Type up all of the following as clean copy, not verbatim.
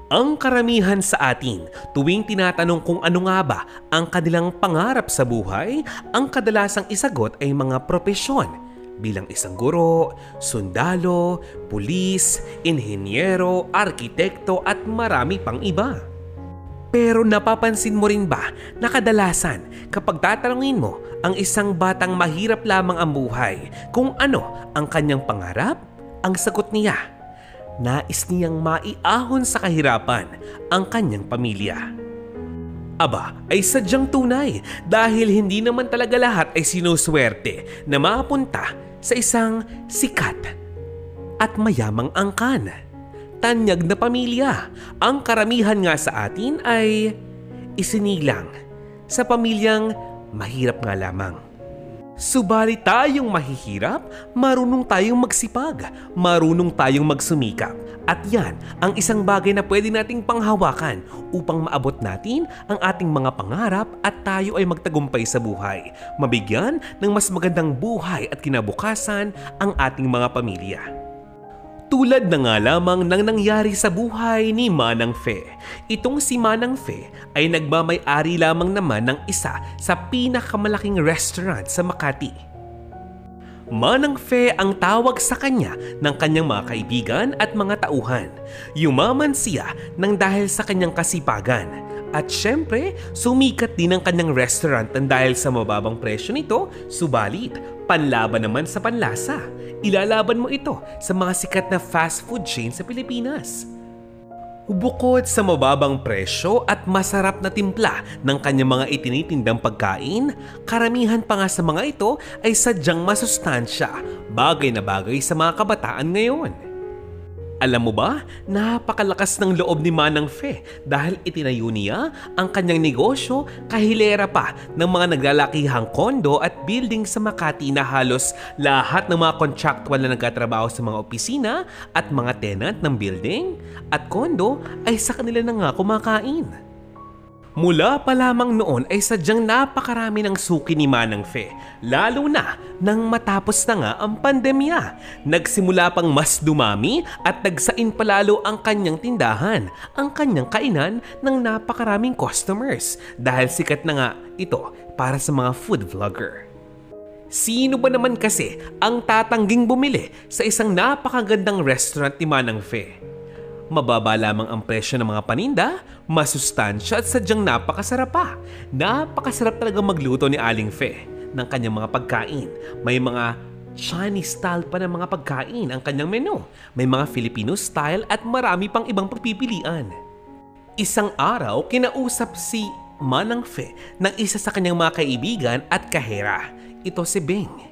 Ang karamihan sa atin, tuwing tinatanong kung ano nga ba ang kanilang pangarap sa buhay, ang kadalasang isagot ay mga propesyon bilang isang guro, sundalo, pulis, inhenyero, arkitekto at marami pang iba. Pero napapansin mo rin ba na kadalasan kapag tatanungin mo ang isang batang mahirap lamang ang buhay kung ano ang kanyang pangarap, ang sagot niya, nais niyang maiahon sa kahirapan ang kanyang pamilya. Aba, ay sadyang tunay dahil hindi naman talaga lahat ay sinuswerte na mapunta sa isang sikat at mayamang angkan. Tanyag na pamilya. Ang karamihan nga sa atin ay isinilang sa pamilyang mahirap nga lamang. Subalit tayong mahihirap, marunong tayong magsipag, marunong tayong magsumikap. At yan ang isang bagay na pwede nating panghawakan upang maabot natin ang ating mga pangarap at tayo ay magtagumpay sa buhay. Mabigyan ng mas magandang buhay at kinabukasan ang ating mga pamilya. Tulad na nga lamang ng nangyari sa buhay ni Manang Fe. Itong si Manang Fe ay nagmamay-ari lamang naman ng isa sa pinakamalaking restaurant sa Makati. Manang Fe ang tawag sa kanya ng kanyang mga kaibigan at mga tauhan. Yumaman siya nang dahil sa kanyang kasipagan. At syempre, sumikat din ang kanyang restaurant nang dahil sa mababang presyo nito, subalit panlaban naman sa panlasa. Ilalaban mo ito sa mga sikat na fast food chain sa Pilipinas. Bukod sa mababang presyo at masarap na timpla ng kanyang mga itinitindang pagkain, karamihan pa nga sa mga ito ay sadyang masustansya, bagay na bagay sa mga kabataan ngayon. Alam mo ba, napakalakas ng loob ni Manang Fe dahil itinayo niya ang kanyang negosyo kahilera pa ng mga naglalakihang kondo at building sa Makati na halos lahat ng mga contractual na nagtatrabaho sa mga opisina at mga tenant ng building at kondo ay sa kanila na nga kumakain. Mula pa lamang noon ay sadyang napakarami ng suki ni Manang Fe, lalo na nang matapos na nga ang pandemya. Nagsimula pang mas dumami at nagsain palalo ang kanyang tindahan, ang kanyang kainan ng napakaraming customers dahil sikat na nga ito para sa mga food vlogger. Sino ba naman kasi ang tatangging bumili sa isang napakagandang restaurant ni Manang Fe? Mababa lamang ang presyo ng mga paninda, masustansya at sadyang napakasarap pa. Napakasarap talaga magluto ni Aling Fe ng kanyang mga pagkain. May mga Chinese style pa ng mga pagkain ang kanyang menu. May mga Filipino style at marami pang ibang pagpipilian. Isang araw, kinausap si Manang Fe ng isa sa kanyang mga kaibigan at kahera. Ito si Bing.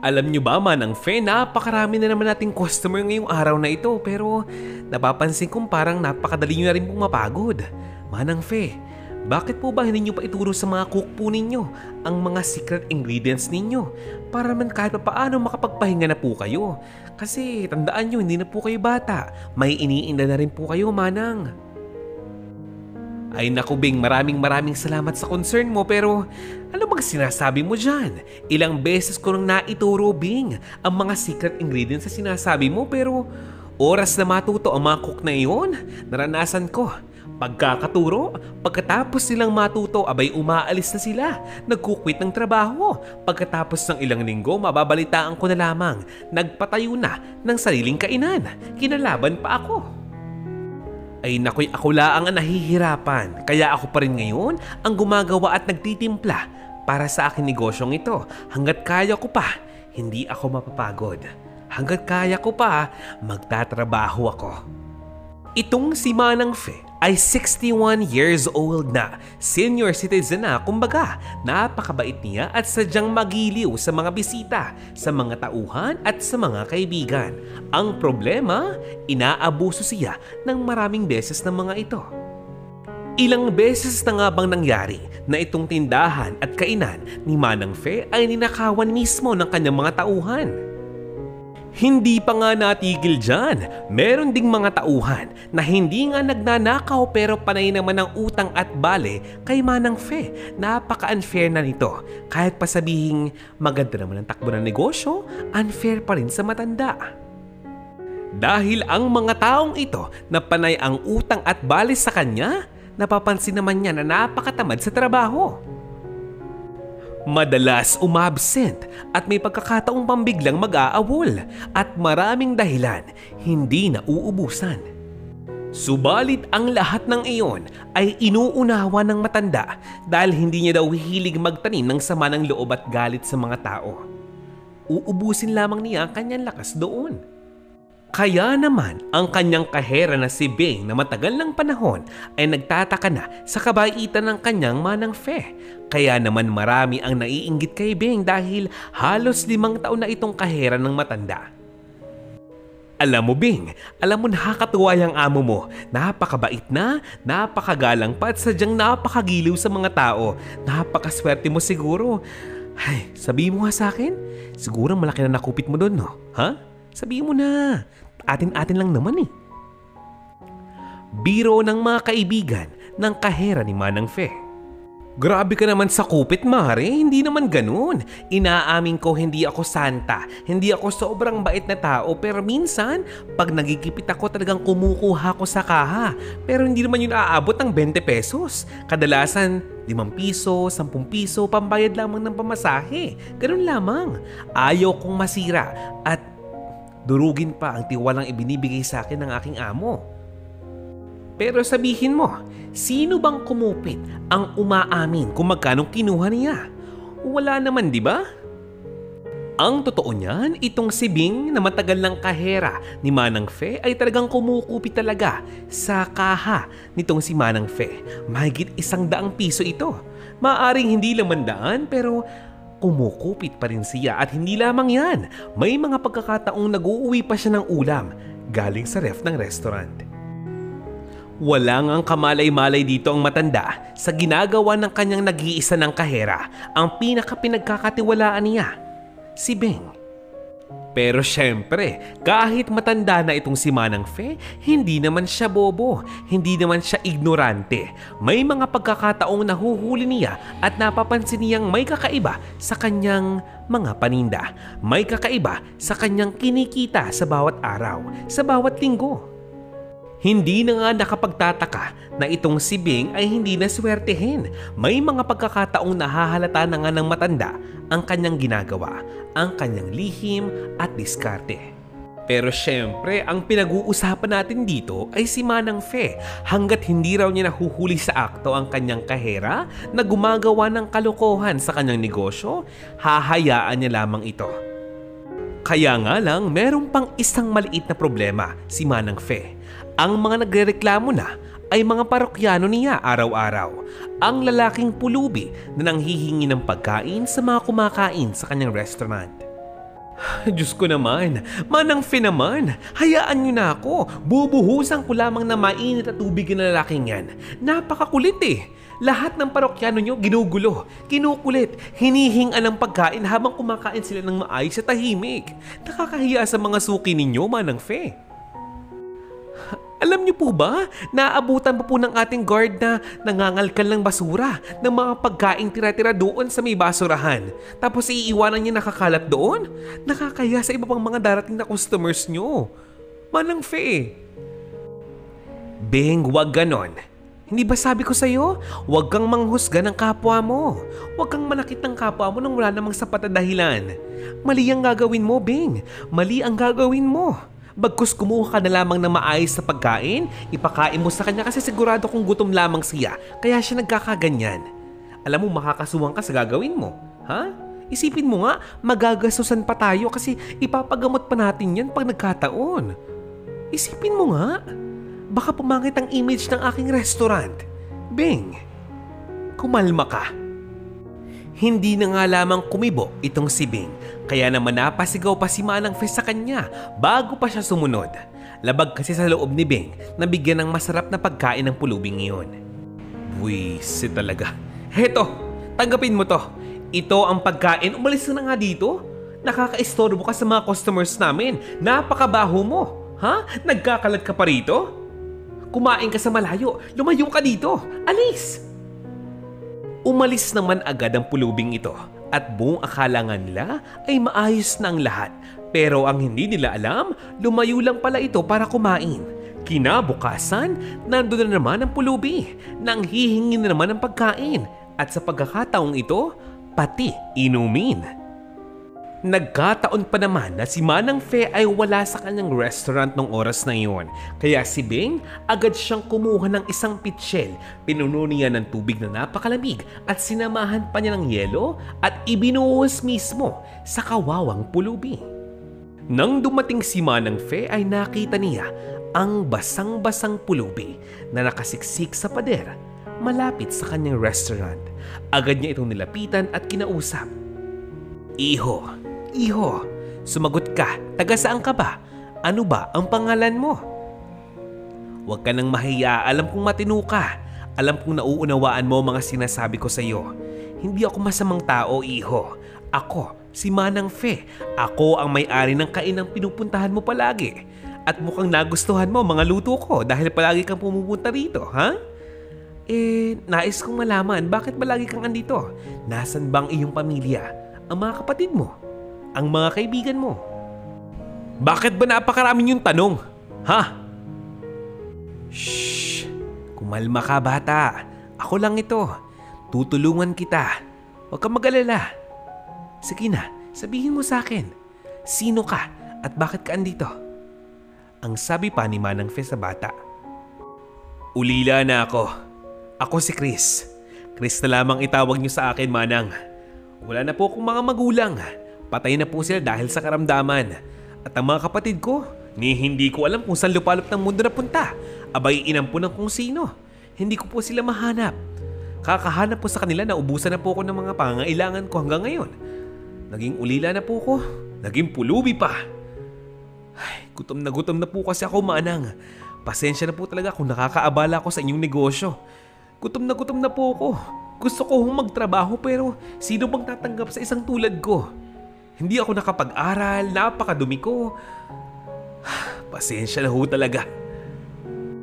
Alam nyo ba, Manang Fe, napakarami na naman nating customer ngayong araw na ito pero napapansin kong parang napakadali nyo na rin pong mapagod. Manang Fe, bakit po ba hindi nyo pa ituro sa mga cook po ninyo ang mga secret ingredients ninyo para man kahit paano makapagpahinga na po kayo? Kasi tandaan nyo, hindi na po kayo bata. May iniinda na rin po kayo, Manang. Ay naku Bing, maraming salamat sa concern mo pero ano bang sinasabi mo dyan? Ilang beses ko nang naituro Bing ang mga secret ingredients sa sinasabi mo pero oras na matuto ang mga cook na iyon, naranasan ko. Pagkakaturo, pagkatapos nilang matuto abay umaalis na sila, nagkukwit ng trabaho. Pagkatapos ng ilang linggo, mababalitaan ko na lamang, nagpatayo na ng sariling kainan, kinalaban pa ako. Ay nakoy, ako laang ang nahihirapan, kaya ako pa rin ngayon ang gumagawa at nagtitimpla para sa aking negosyong ito. Hanggat kaya ko pa, hindi ako mapapagod. Hanggat kaya ko pa, magtatrabaho ako. Itong si Manang Fe ay 61 years old na, senior citizen na, kumbaga napakabait niya at sadyang magiliw sa mga bisita, sa mga tauhan at sa mga kaibigan. Ang problema, inaabuso siya ng maraming beses ng mga ito. Ilang beses na nga bang nangyari na itong tindahan at kainan ni Manang Fe ay ninakawan mismo ng kanyang mga tauhan. Hindi pa nga natigil dyan, meron ding mga tauhan na hindi nga nagnanakaw pero panay naman ang utang at bale kay Manang Fe. Napaka-unfair na nito. Kahit pa sabihing maganda naman ang takbo ng negosyo, unfair pa rin sa matanda. Dahil ang mga taong ito na panay ang utang at balis sa kanya, napapansin naman niya na napakatamad sa trabaho. Madalas umabsent at may pagkakataong pambiglang mag-aawol at maraming dahilan hindi na uubusan. Subalit ang lahat ng iyon ay inuunawa ng matanda dahil hindi niya daw hilig magtanim ng sama ng loob at galit sa mga tao. Uubusin lamang niya ang kanyang lakas doon. Kaya naman ang kanyang kahera na si Bing na matagal ng panahon ay nagtataka na sa kabaitan ng kanyang manang Fe. Kaya naman marami ang naiinggit kay Bing dahil halos 5 taon na itong kahera ng matanda. Alam mo Bing, alam mo nakakatuwa yung amo mo. Napakabait na, napakagalang pa at sadyang napakagiliw sa mga tao. Napakaswerte mo siguro. Ay, sabihin mo nga sa akin, siguro malaki na nakupit mo doon, no? Ha? Sabihin mo na. Atin-atin lang naman eh. Biro ng mga kaibigan ng kahera ni Manang Fe. Grabe ka naman sa kupit, Mare. Hindi naman ganun. Inaamin ko hindi ako santa. Hindi ako sobrang bait na tao. Pero minsan, pag nagigipit ako talagang kumukuha ko sa kaha. Pero hindi naman yun aabot ng 20 pesos. Kadalasan, 5 piso, 10 piso, pambayad lamang ng pamasahe. Ganun lamang. Ayaw kong masira at durugin pa ang tiwalang ibinibigay sa akin ng aking amo. Pero sabihin mo, sino bang kumupit ang umaamin kung magkano kinuha niya? Wala naman, di ba? Ang totoo niyan, itong si Bing na matagal ng kahera ni Manang Fe ay talagang kumukupit talaga sa kaha nitong si Manang Fe. Mahigit 100 piso ito. Maaring hindi laman daan pero kumukupit pa rin siya at hindi lamang yan. May mga pagkakataong nag-uuwi pa siya ng ulam galing sa ref ng restaurant. Walang ang kamalay-malay dito ang matanda sa ginagawa ng kanyang nag-iisa ng kahera, ang pinaka-pinagkakatiwalaan niya, si Bing. Pero syempre, kahit matanda na itong si Manang Fe, hindi naman siya bobo, hindi naman siya ignorante. May mga pagkakataong nahuhuli niya at napapansin niyang may kakaiba sa kanyang mga paninda. May kakaiba sa kanyang kinikita sa bawat araw, sa bawat linggo. Hindi na nga nakapagtataka na itong si Bing ay hindi na swertehin. May mga pagkakataong nahahalata na nga ng matanda ang kanyang ginagawa, ang kanyang lihim at diskarte. Pero syempre, ang pinag-uusapan natin dito ay si Manang Fe. Hanggat hindi raw niya nahuhuli sa akto ang kanyang kahera na gumagawa ng kalokohan sa kanyang negosyo, hahayaan niya lamang ito. Kaya nga lang, meron pang isang maliit na problema si Manang Fe. Ang mga nagrereklamo na ay mga parokyano niya araw-araw. Ang lalaking pulubi na nanghihingi ng pagkain sa mga kumakain sa kanyang restaurant. Diyos ko naman, Manang Fe naman, hayaan niyo na ako. Bubuhusan ko lamang na mainit at tubig ng lalaking yan. Napakakulit eh. Lahat ng parokyano nyo ginugulo, kinukulit, hinihingan ng pagkain habang kumakain sila ng maayos at tahimik. Nakakahiya sa mga suki ninyo, Manang Fe. Alam niyo po ba, naabutan pa po ng ating guard na nangangalkal ng basura ng mga pagkain tira-tira doon sa may basurahan. Tapos iiwanan niya nakakalat doon? Nakakaya sa iba pang mga darating na customers niyo. Manang Fe. Bing, wag ganon. Hindi ba sabi ko sa'yo, wag kang manghusga ng kapwa mo. Wag kang manakit ng kapwa mo nang wala namang sapat na dahilan. Mali ang gagawin mo, Bing. Mali ang gagawin mo. Bagkus kumuha ka na lamang ng maayos sa pagkain, ipakain mo sa kanya kasi sigurado kung gutom lamang siya, kaya siya nagkakaganyan. Alam mo, makakasuhan ka sa gagawin mo, ha? Isipin mo nga, magagastusan pa tayo kasi ipapagamot pa natin yan pag nagkataon. Isipin mo nga, baka pumangit ang image ng aking restaurant. Bing, kumalma ka. Hindi na nga lamang kumibo itong si Bing. Kaya naman napasigaw pa si Manang Fe sa kanya bago pa siya sumunod. Labag kasi sa loob ni Bing na bigyan ng masarap na pagkain ng pulubing iyon. Buwisit talaga. Heto, tanggapin mo to. Ito ang pagkain. Umalis ka na nga dito. Nakaka-istorbo ka sa mga customers namin. Napakabaho mo. Ha? Nagkakalat ka pa rito? Kumain ka sa malayo. Lumayo ka dito. Alis! Umalis naman agad ang pulubing ito at buong akala nga nila ay maayos na ang lahat. Pero ang hindi nila alam, lumayo lang pala ito para kumain. Kinabukasan, nandun na naman ang pulubi, nang hihingi na naman ng pagkain. At sa pagkakataong ito, pati inumin. Nagkataon pa naman na si Manang Fe ay wala sa kanyang restaurant nung oras na iyon. Kaya si Bing agad siyang kumuha ng isang pitsyel. Pinuno niya ng tubig na napakalamig at sinamahan pa niya ng yelo at ibinuhos mismo sa kawawang pulubi. Nang dumating si Manang Fe ay nakita niya ang basang-basang pulubi na nakasiksik sa pader malapit sa kanyang restaurant. Agad niya itong nilapitan at kinausap. Iho, sumagot ka. Taga saan ka ba? Ano ba ang pangalan mo? Huwag ka nang mahiya. Alam kong matino ka. Alam kong nauunawaan mo mga sinasabi ko sa iyo. Hindi ako masamang tao, iho. Ako, si Manang Fe. Ako ang may-ari ng kainang pinupuntahan mo palagi. At mukhang nagustuhan mo mga luto ko dahil palagi kang pumupunta rito, ha? Nais kong malaman bakit palagi kang andito? Nasaan bang iyong pamilya? Ang mga kapatid mo? Ang mga kaibigan mo? Bakit ba napakaraming yung tanong? Ha? Shhh! Kumalma ka, bata. Ako lang ito. Tutulungan kita. Huwag kang mag-alala. Sige na, sabihin mo sa akin. Sino ka at bakit ka andito? Ang sabi pa ni Manang Fe sa bata. Ulila na ako. Ako si Chris. Chris na lamang itawag niyo sa akin, Manang. Wala na po akong mga magulang. Patay na po sila dahil sa karamdaman. At ang mga kapatid ko, hindi ko alam kung saan lupalop ng mundo na punta. Abay inampun ng kung sino. Hindi ko po sila mahanap. Kakahanap po sa kanila na ubusan na po ako ng mga pangangailangan ko hanggang ngayon. Naging ulila na po ko. Naging pulubi pa. Ay, gutom na po kasi ako, Manang. Pasensya na po talaga kung nakakaabala ako sa inyong negosyo. Gutom na po ako. Gusto ko magtrabaho pero sino bang tatanggap sa isang tulad ko? Hindi ako nakapag-aral, napakadumi ko. Pasensya na ho talaga.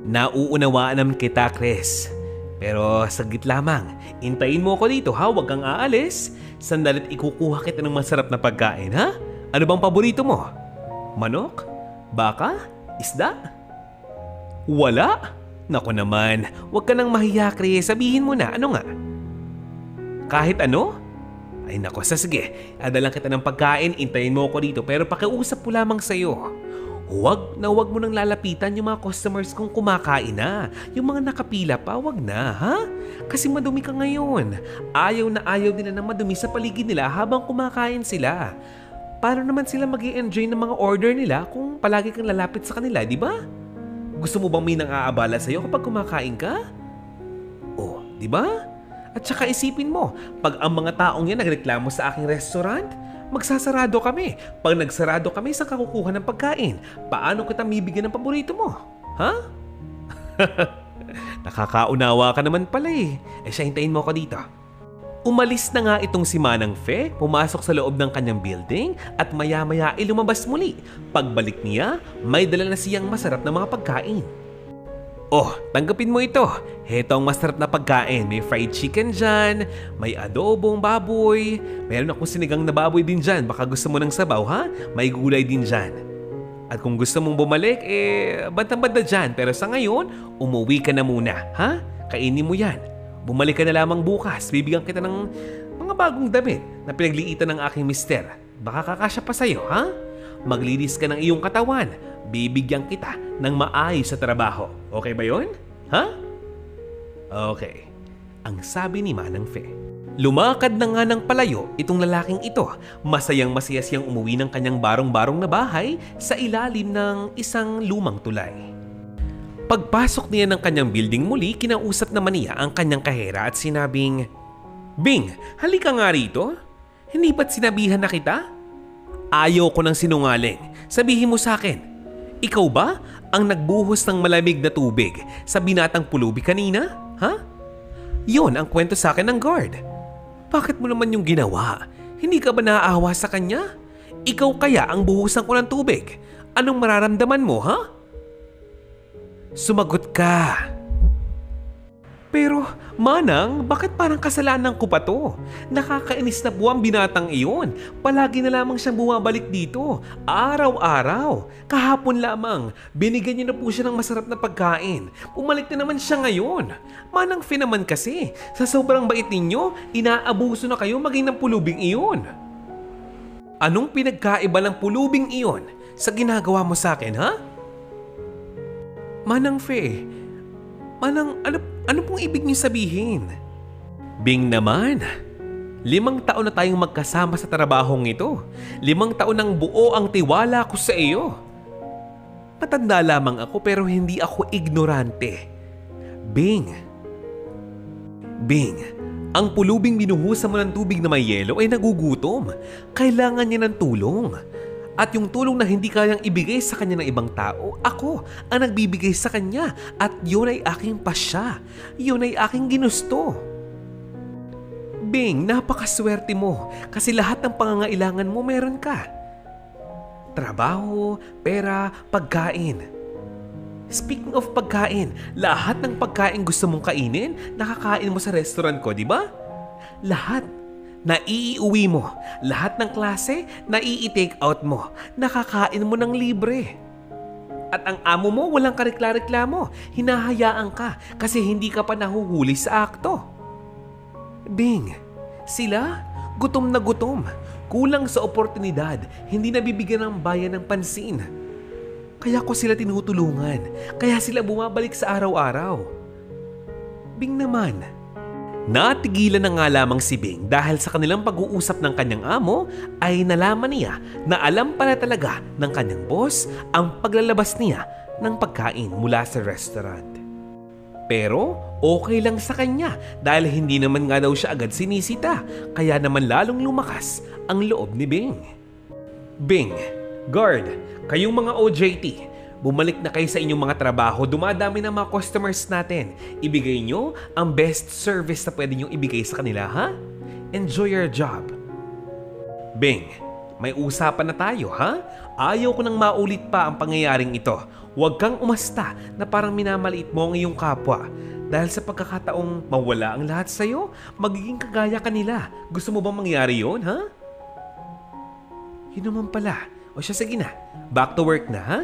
Nauunawaan naman kita, Chris. Pero saglit lamang, intayin mo ako dito ha, huwag kang aalis. Sandalit ikukuha kita ng masarap na pagkain ha? Ano bang paborito mo? Manok? Baka? Isda? Wala? Naku naman, huwag ka nang mahiya, Chris. Sabihin mo na, ano nga? Kahit ano? Ay nako, sige. Adalang kita ng pagkain, intayin mo ako dito pero pakiusap po lamang sa'yo. Huwag mo nang lalapitan yung mga customers kung kumakain na. Yung mga nakapila pa, wag na, ha? Kasi madumi ka ngayon. Ayaw na ayaw nila ng madumi sa paligid nila habang kumakain sila. Paano naman sila mag-i-enjoy ng mga order nila kung palagi kang lalapit sa kanila, di ba? Gusto mo bang may nang-aabala sa'yo kapag kumakain ka? Oh, di ba? At saka isipin mo, pag ang mga taong yan nagreklamo sa aking restaurant, magsasarado kami. Pag nagsarado kami, saan ka kukuha ng pagkain? Paano kita bibigyan ng paborito mo? Ha? Nakakaunawa ka naman pala eh. Siya, hintayin mo ako dito. Umalis na nga itong si Manang Fe, pumasok sa loob ng kanyang building at maya-maya ay lumabas muli. Pagbalik niya, may dala na siyang masarap na mga pagkain. Oh, tanggapin mo ito. Heto ang masarap na pagkain. May fried chicken dyan, may adobong baboy, meron akong sinigang na baboy din dyan. Baka gusto mo ng sabaw, ha? May gulay din dyan. At kung gusto mong bumalik, bantang-banta dyan. Pero sa ngayon, umuwi ka na muna, ha? Kainin mo yan. Bumalik ka na lamang bukas. Bibigyan kita ng mga bagong damit na pinagliitan ng aking mister. Baka kakasya pa sa'yo, ha? Maglinis ka ng iyong katawan. Bibigyan kita ng maayos sa trabaho. Okay ba yun? Ha? Okay. Ang sabi ni Manang Fe. Lumakad na nga ng palayo itong lalaking ito. Masayang-masaya siyang umuwi ng kanyang barong-barong na bahay sa ilalim ng isang lumang tulay. Pagpasok niya ng kanyang building muli, kinausap naman niya ang kanyang kahera at sinabing, Bing, halika nga rito. Hindi ba't sinabihan na kita? Ayaw ko ng sinungaling. Sabihin mo sa akin, ikaw ba ang nagbuhos ng malamig na tubig sa binatang pulubi kanina? Ha? Yon ang kwento sa akin ng guard. Bakit mo naman yung ginawa? Hindi ka ba naaawa sa kanya? Ikaw kaya ang buhusan ko ng tubig. Anong mararamdaman mo, ha? Sumagot ka. Pero, Manang, bakit parang kasalanan ko pa to? Nakakainis na po ang binatang iyon. Palagi na lamang siyang bumabalik dito. Araw-araw. Kahapon lamang, binigyan niyo na po siya ng masarap na pagkain. Bumalik na naman siya ngayon. Manang Fe naman kasi, sa sobrang bait ninyo, inaabuso na kayo maging ng pulubing iyon. Anong pinagkaiba ng pulubing iyon sa ginagawa mo sa akin, ha? Manang Fe, ano pong ibig niyo sabihin? Bing naman, 5 taon na tayong magkasama sa trabahong ito. 5 taon nang buo ang tiwala ko sa iyo. Matanda lamang ako pero hindi ako ignorante. Bing, ang pulubing binuhusan mo ng tubig na may yelo ay nagugutom. Kailangan niya ng tulong. At yung tulong na hindi kayang ibigay sa kanya ng ibang tao, ako ang nagbibigay sa kanya at yun ay aking pasya. Yun ay aking ginusto. Bing, napakaswerte mo kasi lahat ng pangangailangan mo meron ka. Trabaho, pera, pagkain. Speaking of pagkain, lahat ng pagkain gusto mong kainin, nakakain mo sa restaurant ko, di ba? Lahat. Naiiuwi mo. Lahat ng klase, nai-take out mo. Nakakain mo ng libre. At ang amo mo walang karikla-reklamo. Hinahayaan ka kasi hindi ka pa nahuhuli sa akto. Bing, sila gutom na gutom. Kulang sa oportunidad. Hindi nabibigyan ng bayan ng pansin. Kaya ko sila tinutulungan. Kaya sila bumabalik sa araw-araw. Bing naman, natigilan na nga lamang si Bing dahil sa kanilang pag-uusap ng kanyang amo ay nalaman niya na alam pala talaga ng kanyang boss ang paglalabas niya ng pagkain mula sa restaurant. Pero okay lang sa kanya dahil hindi naman nga daw siya agad sinisita kaya naman lalong lumakas ang loob ni Bing. Bing, guard, kayong mga OJT, bumalik na kayo sa inyong mga trabaho. Dumadami na mga customers natin. Ibigay nyo ang best service na pwede nyo ibigay sa kanila, ha? Enjoy your job. Bing, may usapan na tayo, ha? Ayaw ko nang maulit pa ang pangyayaring ito. Huwag kang umasta na parang minamaliit mo ang iyong kapwa. Dahil sa pagkakataong mawala ang lahat sa'yo, magiging kagaya kanila. Gusto mo bang mangyari yun, ha? Yun naman pala. O siya, sige na. Back to work na, ha?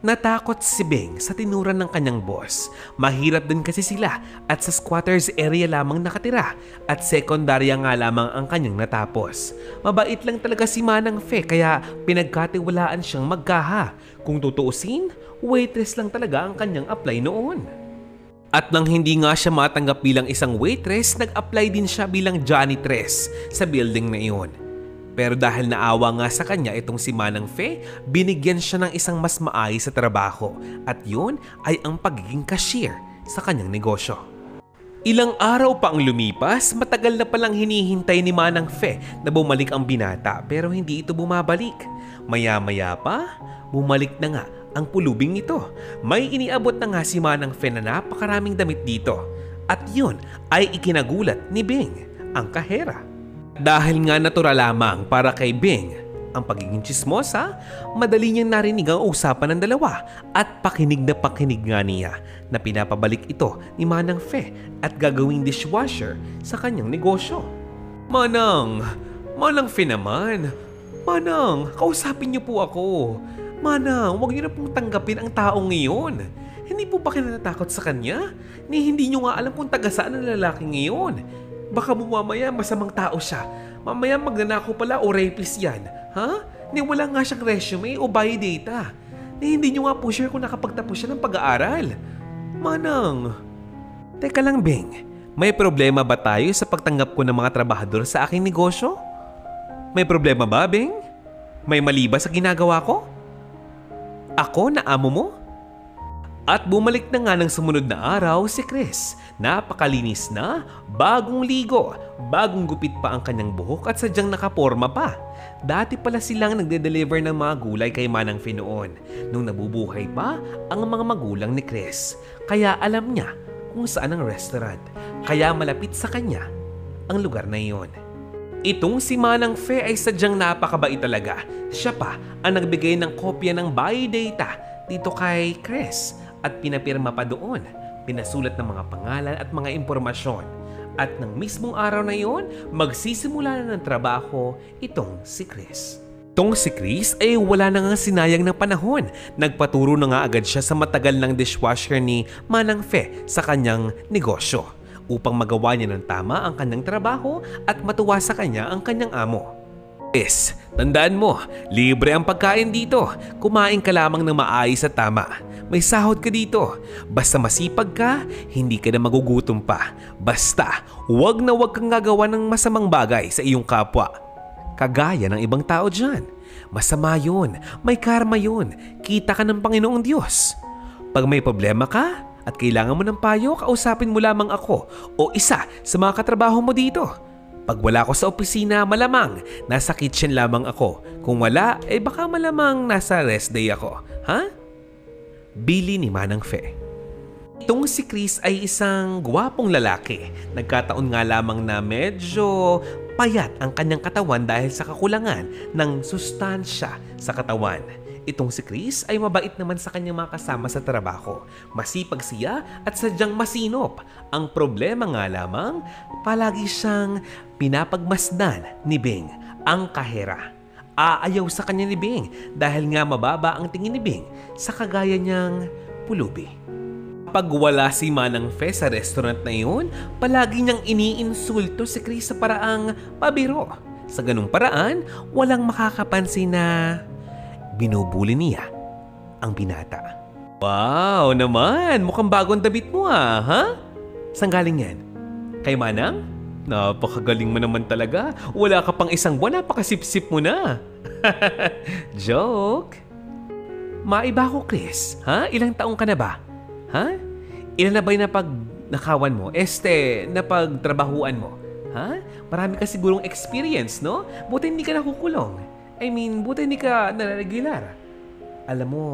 Natakot si Bing sa tinuran ng kanyang boss. Mahirap din kasi sila at sa squatters area lamang nakatira at sekundarya nga lamang ang kanyang natapos. Mabait lang talaga si Manang Fe kaya pinagkatiwalaan siyang magkaha. Kung tutuusin, waitress lang talaga ang kanyang apply noon. At nang hindi nga siya matanggap bilang isang waitress, nag-apply din siya bilang janitress sa building na iyon. Pero dahil naawa nga sa kanya itong si Manang Fe, binigyan siya ng isang mas maayos sa trabaho at yun ay ang pagiging cashier sa kanyang negosyo. Ilang araw pa ang lumipas, matagal na palang hinihintay ni Manang Fe na bumalik ang binata pero hindi ito bumabalik. Maya-maya pa, bumalik na nga ang pulubing ito. May iniabot na nga si Manang Fe na napakaraming damit dito at yun ay ikinagulat ni Bing, ang kahera. Dahil nga natural lamang para kay Bing ang pagiging tsismosa, madali niyang narinig ang usapan ng dalawa at pakinig nga niya na pinapabalik ito ni Manang Fe at gagawing dishwasher sa kanyang negosyo. Manang Fe naman. Manang, kausapin niyo po ako. Manang, huwag niyo na pong tanggapin ang taong iyon. Hindi po ba kayo natatakot sa kanya? Hindi niyo nga alam kung taga saan ang lalaking iyon. Baka mamaya masamang tao siya. Mamaya magnanakaw pala o rapist yan. Ha? Wala nga siyang resume o biodata. Hindi nyo nga po sure kung nakapagtapos siya ng pag-aaral. Manang. Teka lang, Bing. May problema ba tayo sa pagtanggap ko ng mga trabahador sa aking negosyo? May problema ba, Bing? May mali ba sa ginagawa ko? Ako na amo mo? At bumalik na nga ng sumunod na araw si Chris. Napakalinis na, bagong ligo, bagong gupit pa ang kanyang buhok at sadyang nakaporma pa. Dati pala silang nagde-deliver ng mga gulay kay Manang Fe noon, nung nabubuhay pa ang mga magulang ni Chris. Kaya alam niya kung saan ang restaurant, kaya malapit sa kanya ang lugar na iyon. Itong si Manang Fe ay sadyang napakabait talaga. Siya pa ang nagbigay ng kopya ng biodata dito kay Chris at pinapirma pa doon Pinasulat ng mga pangalan at mga impormasyon. At ng mismong araw na iyon, magsisimula na ng trabaho itong si Chris. Itong si Chris ay wala na nga sinayang ng panahon. Nagpaturo na nga agad siya sa matagal ng dishwasher ni Manang Fe sa kanyang negosyo upang magawa niya ng tama ang kanyang trabaho at matuwa sa kanya ang kanyang amo. Yes, tandaan mo, libre ang pagkain dito. Kumain ka lamang ng maayos at tama. May sahod ka dito. Basta masipag ka, hindi ka na magugutom pa. Basta, wag na wag kang gagawa ng masamang bagay sa iyong kapwa. Kagaya ng ibang tao dyan. Masama yun, may karma yun. Kita ka ng Panginoong Diyos. Pag may problema ka at kailangan mo ng payo, kausapin mo lamang ako o isa sa mga katrabaho mo dito. Pag wala ko sa opisina, malamang nasa kitchen lamang ako. Kung wala, baka malamang nasa rest day ako. Ha? Bili ni Manang Fe. Itong si Chris ay isang gwapong lalaki. Nagkataon nga lamang na medyo payat ang kanyang katawan dahil sa kakulangan ng sustansya sa katawan. Itong si Chris ay mabait naman sa kanyang mga kasama sa trabaho. Masipag siya at sadyang masinop. Ang problema nga lamang, palagi siyang pinapagmasdan ni Bing, ang kahera. Aayaw sa kanya ni Bing dahil nga mababa ang tingin ni Bing sa kagaya niyang pulubi. Pag wala si Manang Fe sa restaurant na iyon, palagi niyang iniinsulto si Chris sa paraang pabiro. Sa ganung paraan, walang makakapansin na binubuli niya ang binata. Wow naman! Mukhang bagong damit mo ha? Saan galing yan? Kay Manang? Napakagaling mo naman talaga. Wala ka pang isang buwan, napakasip-sip mo na. Joke! Maiba ko, Chris. Ha? Ilang taong ka na ba? Ha? Ilan na ba yung napagnakawan mo? Napagtrabahuan mo? Ha? Marami ka sigurong experience, no? Buti hindi ka nakukulong. Buti hindi ka nalaregular. Alam mo,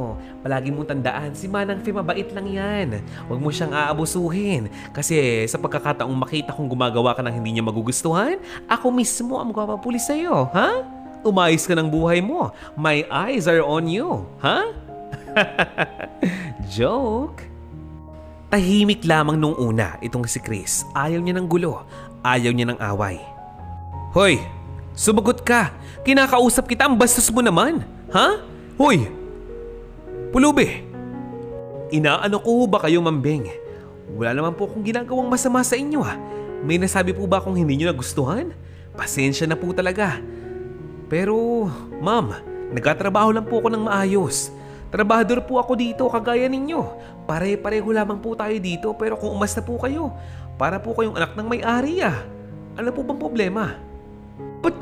palagi mong tandaan, si Manang Fe mabait lang yan. Huwag mo siyang aabusuhin. Kasi sa pagkakataong makita kong gumagawa ka ng hindi niya magugustuhan, ako mismo ang magpapapuli sa'yo, ha? Umayos ka ng buhay mo. My eyes are on you, ha? Joke. Tahimik lamang nung una itong si Chris. Ayaw niya ng gulo. Ayaw niya ng away. Hoy! Sumagot ka! Kinakausap kita, ang bastos mo naman! Ha? Hoy! Pulubi! Inaano ko ba kayo, Mambeng? Wala naman po akong ginagawang masama sa inyo ha. May nasabi po ba akong hindi nyo nagustuhan? Pasensya na po talaga. Pero, ma'am, nagkatrabaho lang po ako ng maayos. Trabahador po ako dito kagaya ninyo. Pare-pareho lamang po tayo dito pero kung umasta po kayo, para po kayong anak ng may-ari ah. Ano po bang problema? But,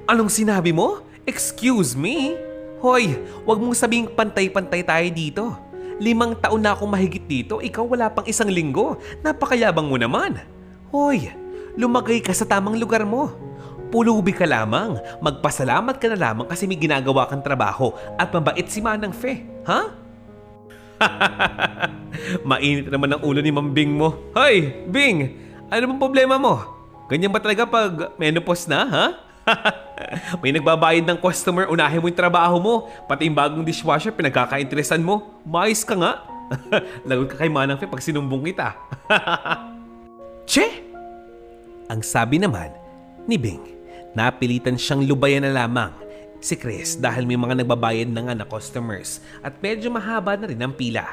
anong sinabi mo? Excuse me? Hoy, wag mong sabing pantay-pantay tayo dito. 5 taon na akong mahigit dito, ikaw wala pang 1 linggo. Napakayabang mo naman. Hoy, lumagay ka sa tamang lugar mo. Pulubi ka lamang, magpasalamat ka na lamang kasi may ginagawa kang trabaho at mabait si Manang Fe, ha? Mainit naman ang ulo ni Mambing mo. Hoy, Bing, ano bang problema mo? Ganyan ba talaga pag menopause na, ha? May nagbabayad ng customer, unahin mo yung trabaho mo. Pati yung bagong dishwasher, pinagkakainteresan mo. Mais ka nga. Lagot ka kay Manang Fe pag sinumbong kita. Che! Ang sabi naman ni Bing, napilitan siyang lubayan na lamang si Chris dahil may mga nagbabayad na nga na customers at medyo mahaba na rin ang pila.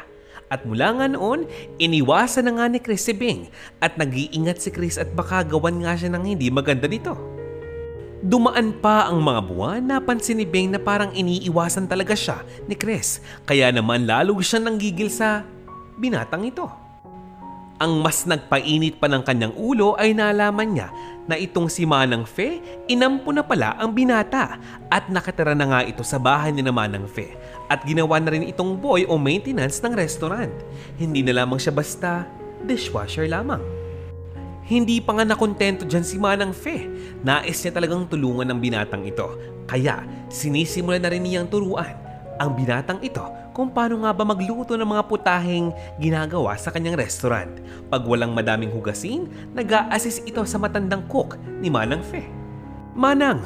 At mula nga noon, iniwasan na nga ni Chris si Bing at nag-iingat si Chris at baka gawan nga siya ng hindi maganda dito. Dumaan pa ang mga buwan, napansin ni Bing na parang iniiwasan talaga siya ni Chris. Kaya naman lalo siyang nanggigil sa binatang ito. Ang mas nagpainit pa ng kanyang ulo ay nalaman niya na itong si Manang Fe, inampo na pala ang binata at nakatira na nga ito sa bahay ni Manang Fe at ginawa na rin itong boy o maintenance ng restaurant. Hindi na lamang siya basta dishwasher lamang. Hindi pa nga nakontento dyan si Manang Fe. Nais niya talagang tulungan ng binatang ito. Kaya sinisimulan na rin niyang turuan ang binatang ito kung paano nga ba magluto ng mga putaheng ginagawa sa kanyang restaurant. Pag walang madaming hugasin, nag-a-assist ito sa matandang cook ni Manang Fe. Manang,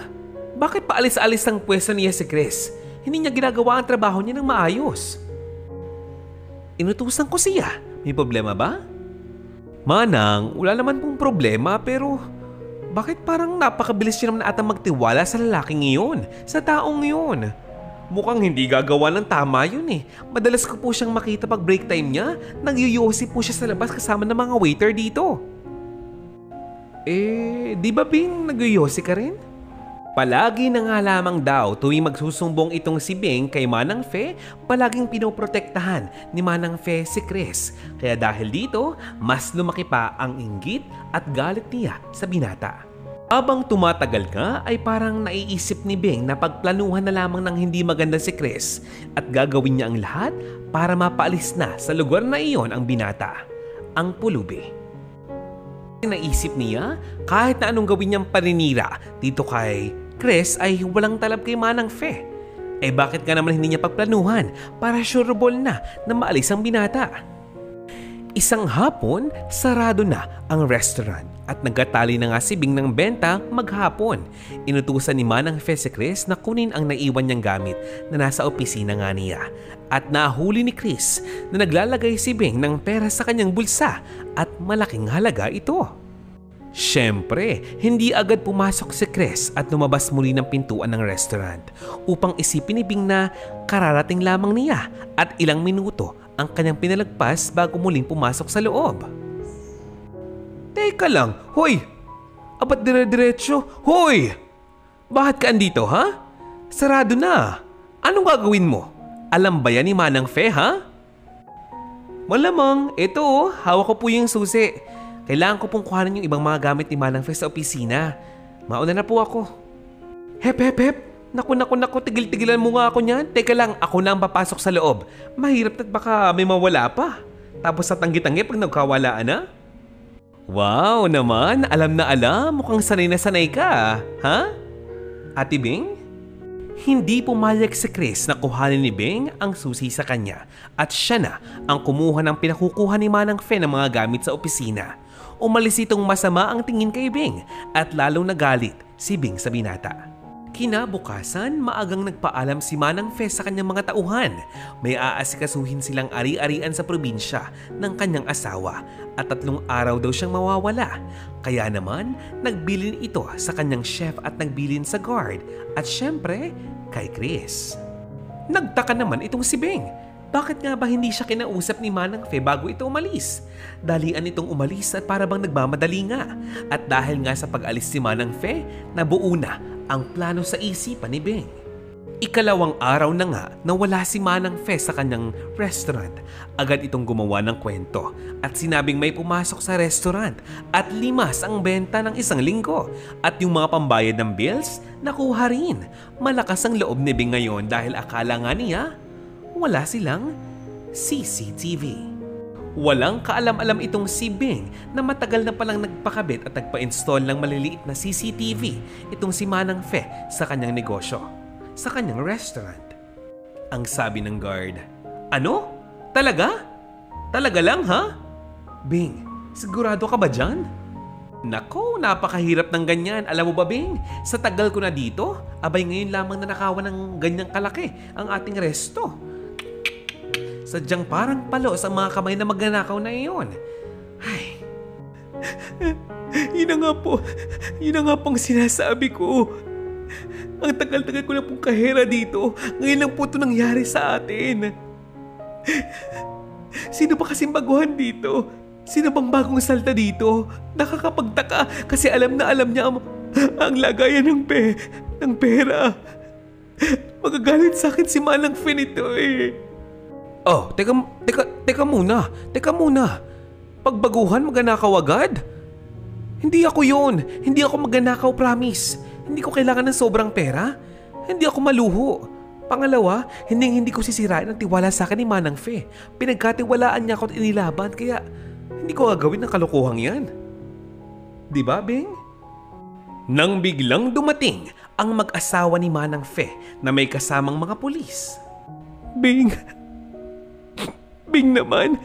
bakit paalis-alis ang pwesto niya si Chris? Hindi niya ginagawa ang trabaho niya ng maayos. Inutusan ko siya. May problema ba? Manang, wala naman pong problema pero bakit parang napakabilis niyo naman atang magtiwala sa lalaking iyon, sa taong iyon? Mukhang hindi gagawa ng tama yun eh. Madalas ko po siyang makita pag break time niya, nagyuyosi po siya sa labas kasama ng mga waiter dito. Di ba Bing, nagyuyosi ka rin? Palagi na nga lamang daw tuwing magsusumbong itong si Bing kay Manang Fe, palaging pinoprotektahan ni Manang Fe si Chris. Kaya dahil dito, mas lumaki pa ang inggit at galit niya sa binata. Habang tumatagal nga ay parang naiisip ni Bing na pagplanuhan na lamang ng hindi maganda si Chris at gagawin niya ang lahat para mapaalis na sa lugar na iyon ang binata, ang pulubi. Naisip niya kahit na anong gawin niyang paninira dito kay Chris ay walang talab kay Manang Fe. Bakit ka naman hindi niya pagplanuhan para sureball na maalis ang binata? Isang hapon, sarado na ang restaurant at nagkatali na nga si Bing ng benta maghapon. Inutusan ni Manang Fe si Chris na kunin ang naiwan niyang gamit na nasa opisina nga niya. At nahuli ni Chris na naglalagay si Bing ng pera sa kanyang bulsa at malaking halaga ito. Siyempre, hindi agad pumasok si Chris at lumabas muli ng pintuan ng restaurant upang isipin ni Bing na kararating lamang niya at ilang minuto ang kanyang pinalagpas bago muling pumasok sa loob. Teka lang, hoy! Abat dire-diretso? Hoy! Bakit ka andito, ha? Sarado na. Anong gagawin mo? Alam ba yan ni Manang Fe, ha? Malamang, ito hawak ko po yung susi. Kailangan ko pong kuhanin yung ibang mga gamit ni Manang Fe sa opisina. Mauna na po ako. Hep, hep, hep. Naku, tigil-tigilan mo nga ako niyan. Teka lang, ako na ang papasok sa loob. Mahirap na't baka may mawala pa. Tapos sa tanggi-tanggi pag nagkawalaan na. Wow naman, alam na alam. Mukhang sanay na sanay ka, ha? Ate Bing? Hindi pumayag si Chris na kuhanin ni Bing ang susi sa kanya at siya na ang kumuha ng pinakukuha ni Manang Fe ng mga gamit sa opisina. Umalis itong masama ang tingin kay Bing at lalong nagalit si Bing sa binata. Kinabukasan, maagang nagpaalam si Manang Fe sa kanyang mga tauhan. May aasikasuhin silang ari-arian sa probinsya ng kanyang asawa at 3 araw daw siyang mawawala. Kaya naman, nagbilin ito sa kanyang chef at nagbilin sa guard at syempre, kay Chris. Nagtaka naman itong si Bing. Bakit nga ba hindi siya kinausap ni Manang Fe bago ito umalis? Dalian itong umalis at para bang nagmamadali nga. At dahil nga sa pag-alis si Manang Fe, nabuo na ang plano sa isipan ni Bing. Ikalawang araw na nga na wala si Manang Fe sa kanyang restaurant. Agad itong gumawa ng kwento at sinabing may pumasok sa restaurant at limas ang benta ng 1 linggo. At yung mga pambayad ng bills, nakuha rin. Malakas ang loob ni Bing ngayon dahil akala nga niya wala silang CCTV. Walang kaalam-alam itong si Bing na matagal na palang nagpakabit at nagpa-install ng maliliit na CCTV itong si Manang Fe sa kanyang negosyo, sa kanyang restaurant. Ang sabi ng guard, "Ano? Talaga? Talaga lang, ha? Bing, sigurado ka ba dyan?" Nako, napakahirap ng ganyan. Alam mo ba, Bing? Sa tagal ko na dito, abay ngayon lamang na nakawan ng ganyang kalaki ang ating resto. Sadyang parang palo sa mga kamay na magnanakaw na iyon. Ay. Yun na nga pong sinasabi ko. Ang tagal-tagal ko na pong kahera dito. Ngayon lang po ito nangyari sa atin. Sino ba kasing baguhan dito? Sino bang bagong salta dito? Nakakapagtaka kasi alam na alam niya ang lagayan ng pera. Magagalit sa akin si Manang Fe nito eh. Oh, teka muna. Pagbaguhan, magnanakaw agad? Hindi ako yun. Hindi ako magnanakaw, promise. Hindi ko kailangan ng sobrang pera. Hindi ako maluho. Pangalawa, hindi ko sisirain ang tiwala sa akin ni Manang Fe. Pinagkatiwalaan niya ako at inilaban, kaya hindi ko gagawin ng kalokohang yan. Di ba, Bing? Nang biglang dumating ang mag-asawa ni Manang Fe na may kasamang mga pulis. Bing naman,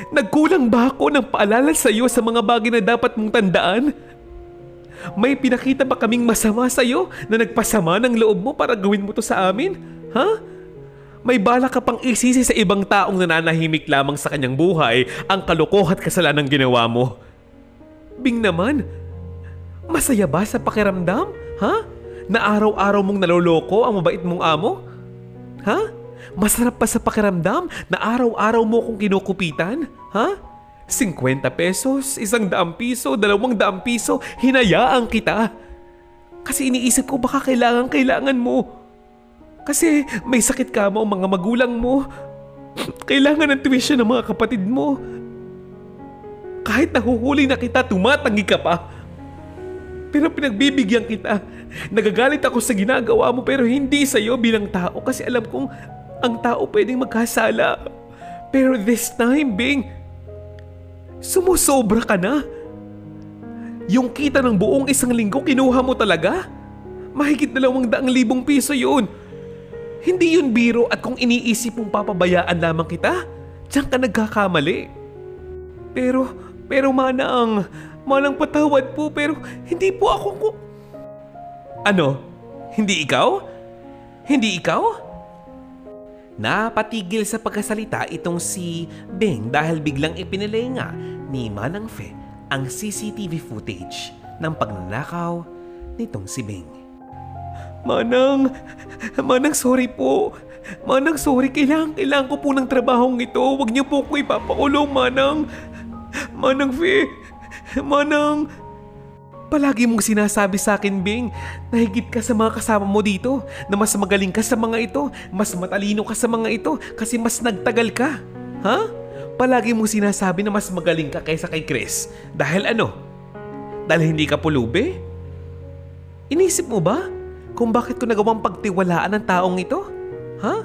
nagkulang ba ako ng paalala sa iyo sa mga bagay na dapat mong tandaan? May pinakita ba kaming masama sa iyo na nagpasama ng loob mo para gawin mo to sa amin? Ha? May balak ka pang isisi sa ibang taong nananahimik lamang sa kanyang buhay ang kalokohan at kasalanang ginawa mo. Bing naman, masaya ba sa pakiramdam? Ha? Na araw-araw mong naloloko ang mabait mong amo? Ha? Masarap pa sa pakiramdam na araw-araw mo kong kinukupitan? Ha? 50 pesos, 100 piso, 200 piso, hinayaan kita. Kasi iniisip ko baka kailangan mo. Kasi may sakit ka mo, mga magulang mo. Kailangan ng tuition ng mga kapatid mo. Kahit nahuhuli na kita, tumatanggi ka pa. Pero pinagbibigyan kita. Nagagalit ako sa ginagawa mo pero hindi sa'yo bilang tao kasi alam kong ang tao pwedeng magkasala. Pero this time, Bing, sumusobra ka na. Yung kita ng buong 1 linggo, kinuha mo talaga? Mahigit 200,000 piso yun. Hindi yun biro at kung iniisip mong papabayaan lamang kita, diyan ka nagkakamali. Pero manang patawad po pero hindi po ako. Ano? Hindi ikaw? Hindi ikaw? Napatigil sa pagkasalita itong si Bing dahil biglang ipinilenga ni Manang Fe ang CCTV footage ng pagnanakaw nitong si Bing. Manang sorry po. Manang sorry, kailangan ko po ng trabahong ito. Huwag niyo po ko ipapakulong, Manang. Manang Fe, Manang. Palagi mong sinasabi sa akin, Bing, na higit ka sa mga kasama mo dito, na mas magaling ka sa mga ito, mas matalino ka sa mga ito, kasi mas nagtagal ka. Ha? Palagi mong sinasabi na mas magaling ka kaysa kay Chris. Dahil ano? Dahil hindi ka pulubi? Inisip mo ba kung bakit ko nagawang pagtiwalaan ng taong ito? Ha?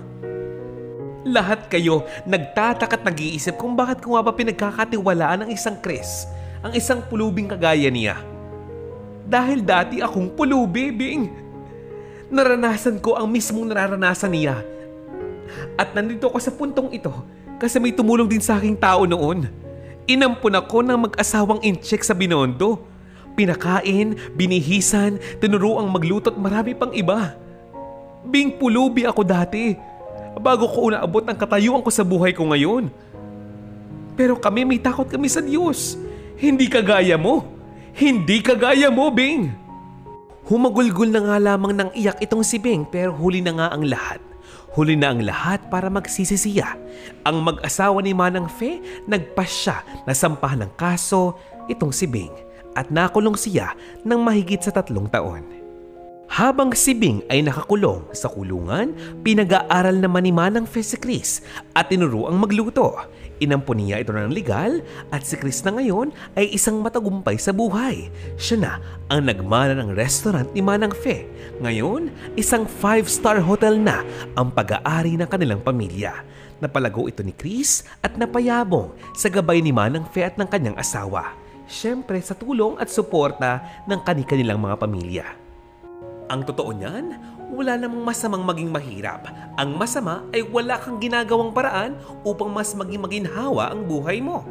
Lahat kayo nagtataka at nag-iisip kung bakit ko nga ba pinagkakatiwalaan ng isang Chris, ang isang pulubing kagaya niya. Dahil dati akong pulubi, Bing. Naranasan ko ang mismong nararanasan niya. At nandito ako sa puntong ito kasi may tumulong din sa aking tao noon. Inampun ako ng mag-asawang incheck sa Binondo. Pinakain, binihisan, tinuruang magluto at marami pang iba. Bing, pulubi ako dati bago ko unaabot ang katayuan ko sa buhay ko ngayon. Pero may takot kami sa Diyos. Hindi kagaya mo. Hindi kagaya mo, Bing. Humagulgol na nga lamang ng iyak itong si Bing pero huli na nga ang lahat. Huli na ang lahat para magsisisiya. Ang mag-asawa ni Manang Fe nagpasya na sampahan ng kaso itong si Bing at nakulong siya ng mahigit sa 3 taon. Habang si Bing ay nakakulong sa kulungan, pinag-aaral naman ni Manang Fe si Chris at tinuruang magluto. Inampun niya ito ng legal at si Chris na ngayon ay isang matagumpay sa buhay. Siya na ang nagmana ng restaurant ni Manang Fe. Ngayon, isang 5-star hotel na ang pag-aari ng kanilang pamilya. Napalago ito ni Chris at napayabong sa gabay ni Manang Fe at ng kanyang asawa. Siyempre sa tulong at suporta ng kanilang mga pamilya. Ang totoo niyan, wala namang masamang maging mahirap. Ang masama ay wala kang ginagawang paraan upang mas maging maginhawa ang buhay mo.